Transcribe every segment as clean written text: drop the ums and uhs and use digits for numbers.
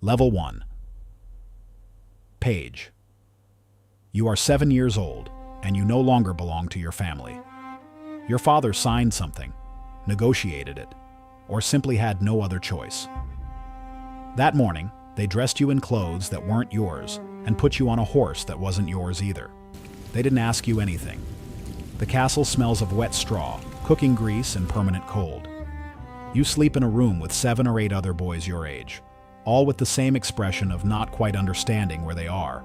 Level 1. Page. You are 7 years old, and you no longer belong to your family. Your father signed something, negotiated it, or simply had no other choice. That morning, they dressed you in clothes that weren't yours and put you on a horse that wasn't yours either. They didn't ask you anything. The castle smells of wet straw, cooking grease, and permanent cold. You sleep in a room with 7 or 8 other boys your age, all with the same expression of not quite understanding where they are.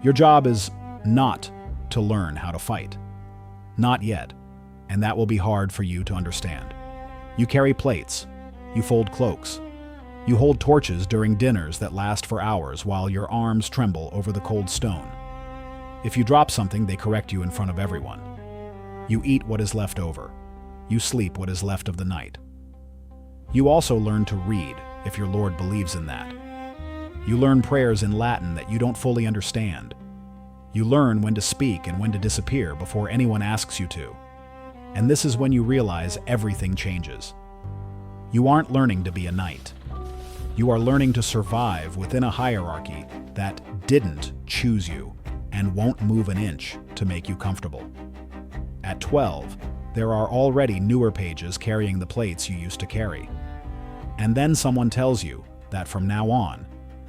Your job is not to learn how to fight. Not yet, and that will be hard for you to understand. You carry plates. You fold cloaks. You hold torches during dinners that last for hours while your arms tremble over the cold stone. If you drop something, they correct you in front of everyone. You eat what is left over. You sleep what is left of the night. You also learn to read, if your Lord believes in that. You learn prayers in Latin that you don't fully understand. You learn when to speak and when to disappear before anyone asks you to. And this is when you realize everything changes. You aren't learning to be a knight. You are learning to survive within a hierarchy that didn't choose you and won't move an inch to make you comfortable. At 12, there are already newer pages carrying the plates you used to carry. And then someone tells you that from now on,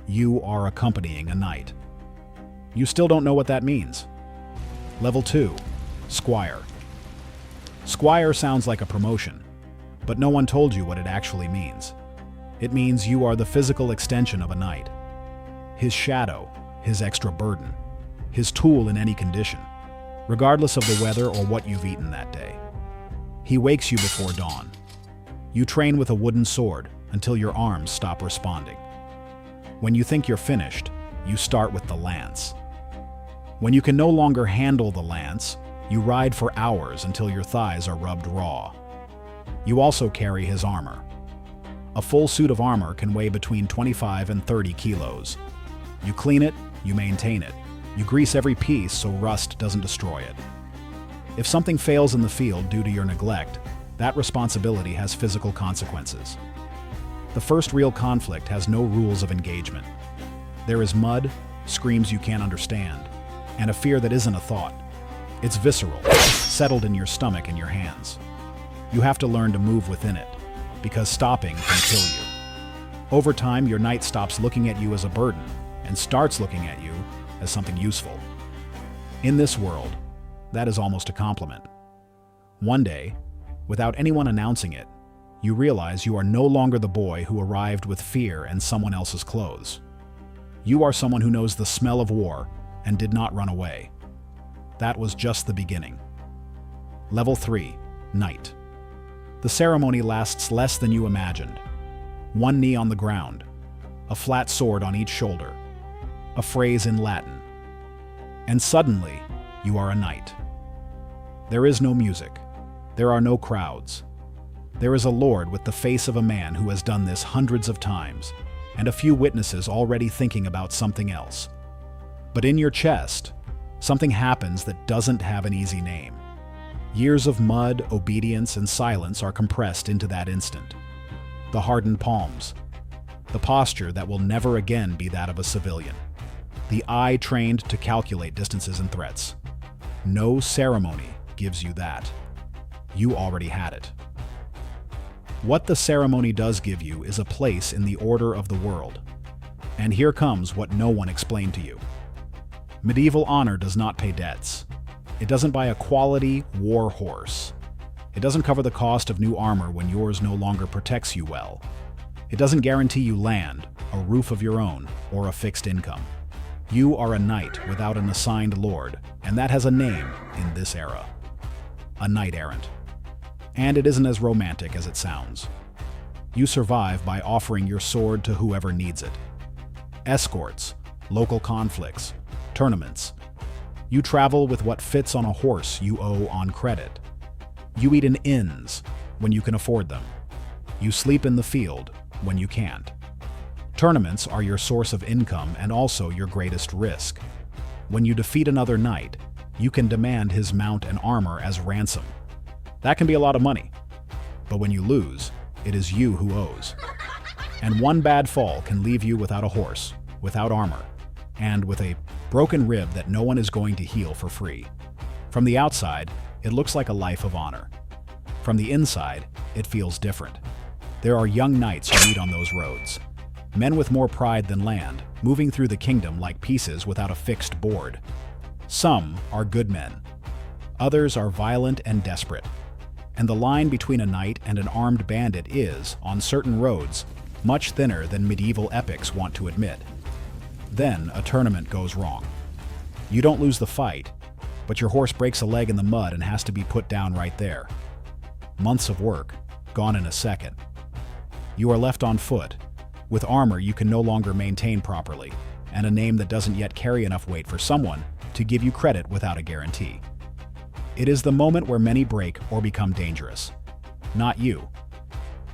you are accompanying a knight. You still don't know what that means. Level 2, Squire. Squire sounds like a promotion, but no one told you what it actually means. It means you are the physical extension of a knight. His shadow, his extra burden, his tool in any condition, regardless of the weather or what you've eaten that day. He wakes you before dawn. You train with a wooden sword until your arms stop responding. When you think you're finished, you start with the lance. When you can no longer handle the lance, you ride for hours until your thighs are rubbed raw. You also carry his armor. A full suit of armor can weigh between 25 and 30 kilos. You clean it, you maintain it. You grease every piece so rust doesn't destroy it. If something fails in the field due to your neglect, that responsibility has physical consequences. The first real conflict has no rules of engagement. There is mud, screams you can't understand, and a fear that isn't a thought. It's visceral, settled in your stomach and your hands. You have to learn to move within it, because stopping can kill you. Over time, your knight stops looking at you as a burden and starts looking at you as something useful. In this world, that is almost a compliment. One day, without anyone announcing it, you realize you are no longer the boy who arrived with fear and someone else's clothes. You are someone who knows the smell of war and did not run away. That was just the beginning. Level 3, Knight. The ceremony lasts less than you imagined. One knee on the ground, a flat sword on each shoulder, a phrase in Latin. And suddenly, you are a knight. There is no music. There are no crowds. There is a lord with the face of a man who has done this hundreds of times, and a few witnesses already thinking about something else. But in your chest, something happens that doesn't have an easy name. Years of mud, obedience, and silence are compressed into that instant. The hardened palms. The posture that will never again be that of a civilian. The eye trained to calculate distances and threats. No ceremony gives you that. You already had it. What the ceremony does give you is a place in the order of the world. And here comes what no one explained to you. Medieval honor does not pay debts. It doesn't buy a quality war horse. It doesn't cover the cost of new armor when yours no longer protects you well. It doesn't guarantee you land, a roof of your own, or a fixed income. You are a knight without an assigned lord, and that has a name in this era. A knight-errant. And it isn't as romantic as it sounds. You survive by offering your sword to whoever needs it. Escorts, local conflicts, tournaments. You travel with what fits on a horse you owe on credit. You eat in inns when you can afford them. You sleep in the field when you can't. Tournaments are your source of income and also your greatest risk. When you defeat another knight, you can demand his mount and armor as ransom. That can be a lot of money. But when you lose, it is you who owes. And one bad fall can leave you without a horse, without armor, and with a broken rib that no one is going to heal for free. From the outside, it looks like a life of honor. From the inside, it feels different. There are young knights you meet on those roads. Men with more pride than land, moving through the kingdom like pieces without a fixed board. Some are good men. Others are violent and desperate. And the line between a knight and an armed bandit is, on certain roads, much thinner than medieval epics want to admit. Then a tournament goes wrong. You don't lose the fight, but your horse breaks a leg in the mud and has to be put down right there. Months of work, gone in a second. You are left on foot, with armor you can no longer maintain properly, and a name that doesn't yet carry enough weight for someone to give you credit without a guarantee. It is the moment where many break or become dangerous. Not you.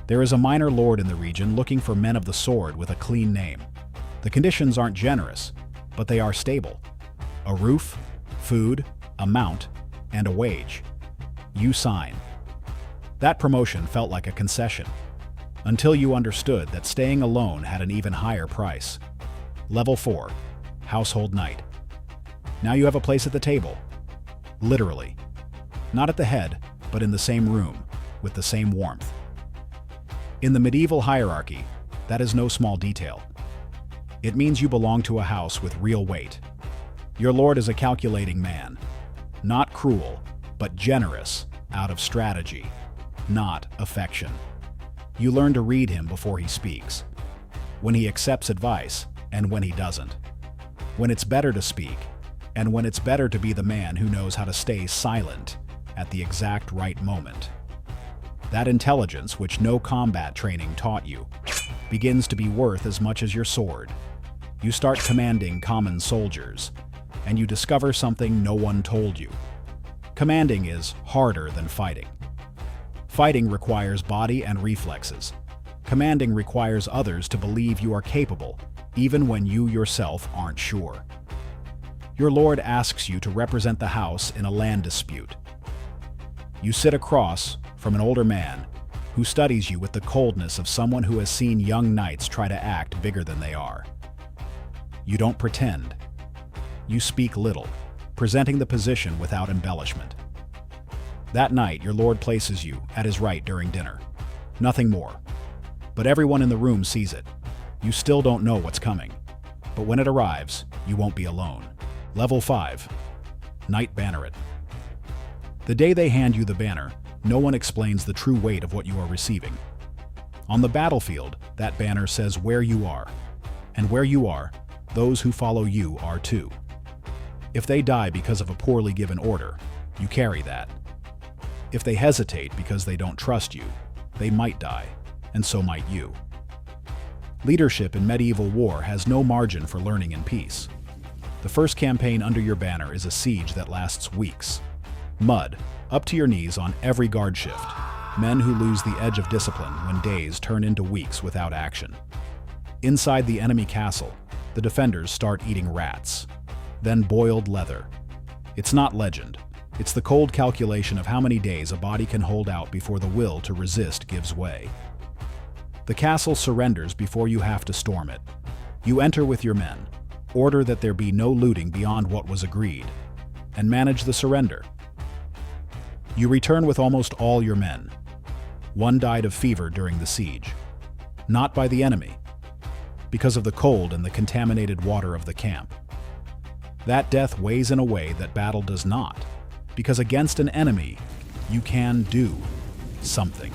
There is a minor lord in the region looking for men of the sword with a clean name. The conditions aren't generous, but they are stable. A roof, food, a mount, and a wage. You sign. That promotion felt like a concession, until you understood that staying alone had an even higher price. Level 4, Household Knight. Now you have a place at the table. Literally. Not at the head, but in the same room, with the same warmth. In the medieval hierarchy, that is no small detail. It means you belong to a house with real weight. Your lord is a calculating man. Not cruel, but generous, out of strategy, not affection. You learn to read him before he speaks. When he accepts advice, and when he doesn't. When it's better to speak, and when it's better to be the man who knows how to stay silent at the exact right moment. That intelligence, which no combat training taught you, begins to be worth as much as your sword. You start commanding common soldiers, and you discover something no one told you. Commanding is harder than fighting. Fighting requires body and reflexes. Commanding requires others to believe you are capable, even when you yourself aren't sure. Your lord asks you to represent the house in a land dispute. You sit across from an older man who studies you with the coldness of someone who has seen young knights try to act bigger than they are. You don't pretend. You speak little, presenting the position without embellishment. That night, your lord places you at his right during dinner. Nothing more. But everyone in the room sees it. You still don't know what's coming. But when it arrives, you won't be alone. Level 5, Knight Banneret. The day they hand you the banner, no one explains the true weight of what you are receiving. On the battlefield, that banner says where you are. And where you are, those who follow you are too. If they die because of a poorly given order, you carry that. If they hesitate because they don't trust you, they might die, and so might you. Leadership in medieval war has no margin for learning in peace. The first campaign under your banner is a siege that lasts weeks. Mud, up to your knees on every guard shift. Men who lose the edge of discipline when days turn into weeks without action. Inside the enemy castle, the defenders start eating rats, then boiled leather. It's not legend. It's the cold calculation of how many days a body can hold out before the will to resist gives way. The castle surrenders before you have to storm it. You enter with your men, order that there be no looting beyond what was agreed, and manage the surrender. You return with almost all your men. One died of fever during the siege. Not by the enemy, because of the cold and the contaminated water of the camp. That death weighs in a way that battle does not, because against an enemy, you can do something.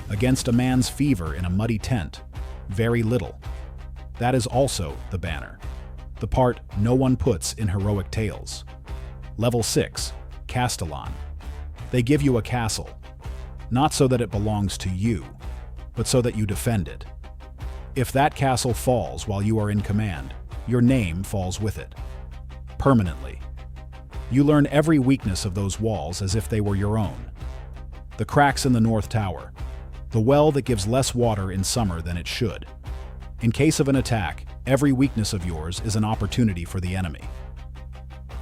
Against a man's fever in a muddy tent, very little. That is also the banner, the part no one puts in heroic tales. Level 6, Castellan. They give you a castle, not so that it belongs to you, but so that you defend it. If that castle falls while you are in command, your name falls with it. Permanently. You learn every weakness of those walls as if they were your own. The cracks in the north tower. The well that gives less water in summer than it should. In case of an attack, every weakness of yours is an opportunity for the enemy.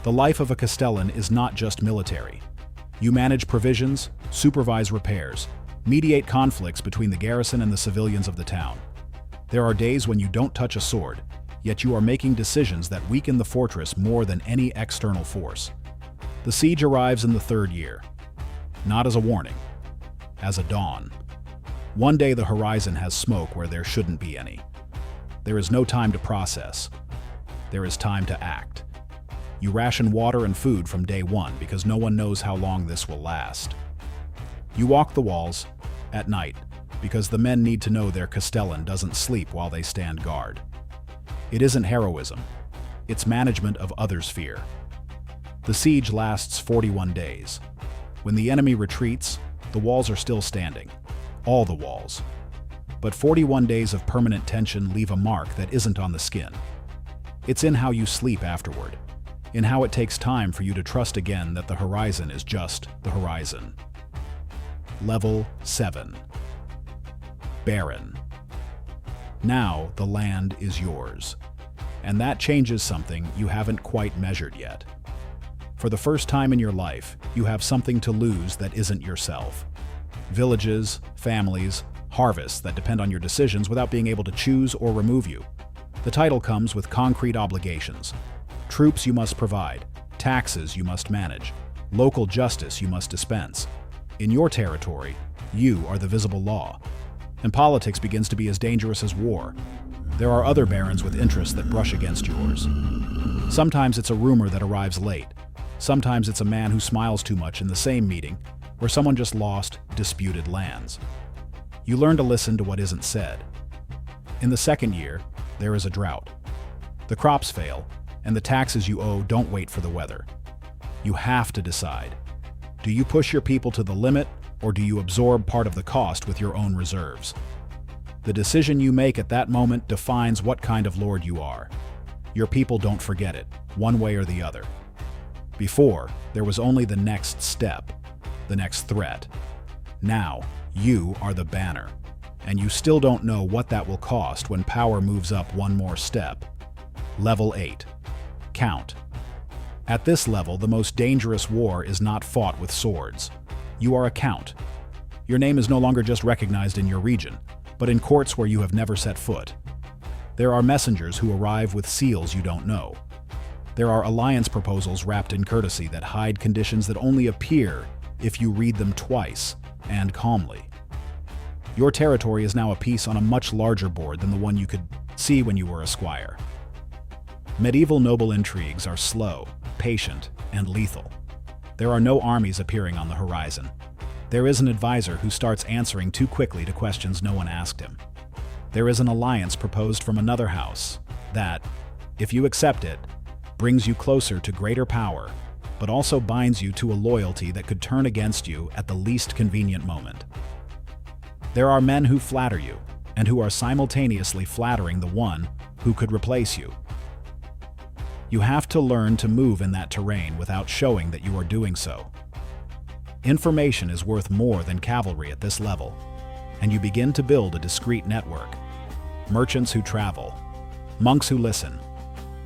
The life of a Castellan is not just military. You manage provisions, supervise repairs, mediate conflicts between the garrison and the civilians of the town. There are days when you don't touch a sword, yet you are making decisions that weaken the fortress more than any external force. The siege arrives in the 3rd year, not as a warning, as a dawn. One day the horizon has smoke where there shouldn't be any. There is no time to process. There is time to act. You ration water and food from day 1 because no one knows how long this will last. You walk the walls at night because the men need to know their Castellan doesn't sleep while they stand guard. It isn't heroism. It's management of others' fear. The siege lasts 41 days. When the enemy retreats, the walls are still standing. All the walls. But 41 days of permanent tension leave a mark that isn't on the skin. It's in how you sleep afterward, in how it takes time for you to trust again that the horizon is just the horizon. Level 7. Barren. Now the land is yours. And that changes something you haven't quite measured yet. For the first time in your life, you have something to lose that isn't yourself. Villages, families, harvests that depend on your decisions without being able to choose or remove you. The title comes with concrete obligations. Troops you must provide, taxes you must manage, local justice you must dispense. In your territory, you are the visible law. And politics begins to be as dangerous as war. There are other barons with interests that brush against yours. Sometimes it's a rumor that arrives late. Sometimes it's a man who smiles too much in the same meeting where someone just lost disputed lands. You learn to listen to what isn't said. In the 2nd year, there is a drought. The crops fail, and the taxes you owe don't wait for the weather. You have to decide. Do you push your people to the limit, or do you absorb part of the cost with your own reserves? The decision you make at that moment defines what kind of lord you are. Your people don't forget it, one way or the other. Before, there was only the next step, the next threat. Now, you are the banner, and you still don't know what that will cost when power moves up one more step. Level 8. Count. At this level, the most dangerous war is not fought with swords. You are a count. Your name is no longer just recognized in your region, but in courts where you have never set foot. There are messengers who arrive with seals you don't know. There are alliance proposals wrapped in courtesy that hide conditions that only appear if you read them twice, and calmly. Your territory is now a piece on a much larger board than the one you could see when you were a squire. Medieval noble intrigues are slow, patient, and lethal. There are no armies appearing on the horizon. There is an advisor who starts answering too quickly to questions no one asked him. There is an alliance proposed from another house that, if you accept it, brings you closer to greater power, but also binds you to a loyalty that could turn against you at the least convenient moment. There are men who flatter you, and who are simultaneously flattering the one who could replace you. You have to learn to move in that terrain without showing that you are doing so. Information is worth more than cavalry at this level, and you begin to build a discreet network. Merchants who travel, monks who listen,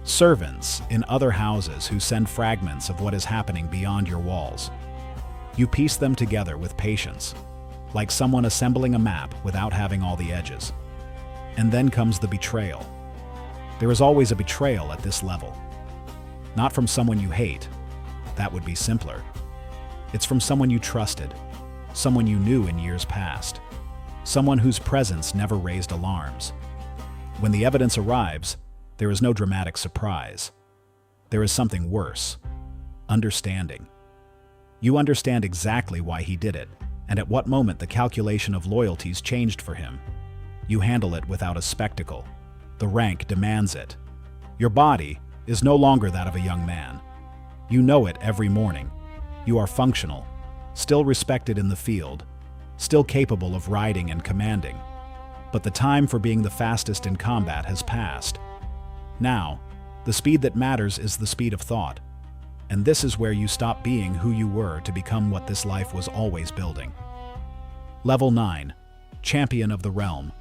servants in other houses who send fragments of what is happening beyond your walls. You piece them together with patience, like someone assembling a map without having all the edges. And then comes the betrayal. There is always a betrayal at this level. Not from someone you hate. That would be simpler. It's from someone you trusted, someone you knew in years past, someone whose presence never raised alarms. When the evidence arrives, there is no dramatic surprise. There is something worse. Understanding. You understand exactly why he did it, and at what moment the calculation of loyalties changed for him. You handle it without a spectacle. The rank demands it. Your body is no longer that of a young man. You know it every morning. You are functional, still respected in the field, still capable of riding and commanding. But the time for being the fastest in combat has passed. Now, the speed that matters is the speed of thought. And this is where you stop being who you were to become what this life was always building. Level 9. Champion of the Realm.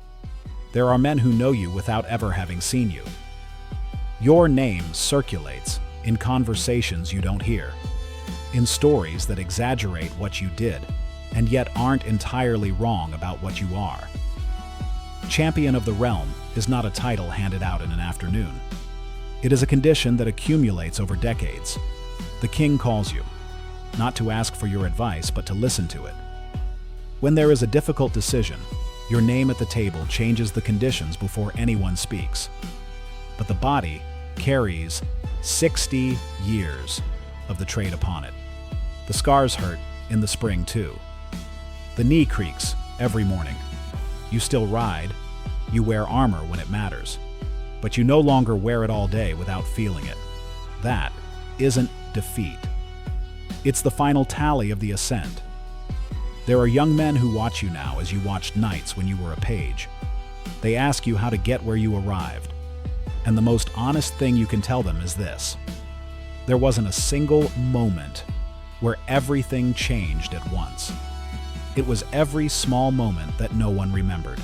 There are men who know you without ever having seen you. Your name circulates in conversations you don't hear, in stories that exaggerate what you did, and yet aren't entirely wrong about what you are. Champion of the Realm is not a title handed out in an afternoon. It is a condition that accumulates over decades. The king calls you, not to ask for your advice, but to listen to it. When there is a difficult decision, your name at the table changes the conditions before anyone speaks. But the body carries 60 years of the trade upon it. The scars hurt in the spring too. The knee creaks every morning. You still ride, you wear armor when it matters, but you no longer wear it all day without feeling it. That isn't defeat. It's the final tally of the ascent. There are young men who watch you now as you watched knights when you were a page. They ask you how to get where you arrived. And the most honest thing you can tell them is this: there wasn't a single moment where everything changed at once. It was every small moment that no one remembered.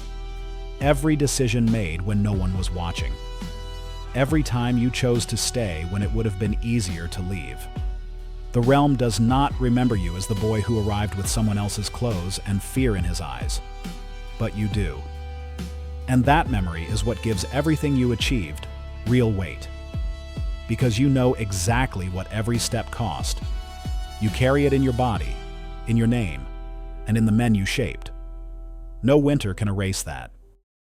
Every decision made when no one was watching. Every time you chose to stay when it would have been easier to leave. The realm does not remember you as the boy who arrived with someone else's clothes and fear in his eyes, but you do. And that memory is what gives everything you achieved real weight. Because you know exactly what every step cost. You carry it in your body, in your name, and in the men you shaped. No winter can erase that.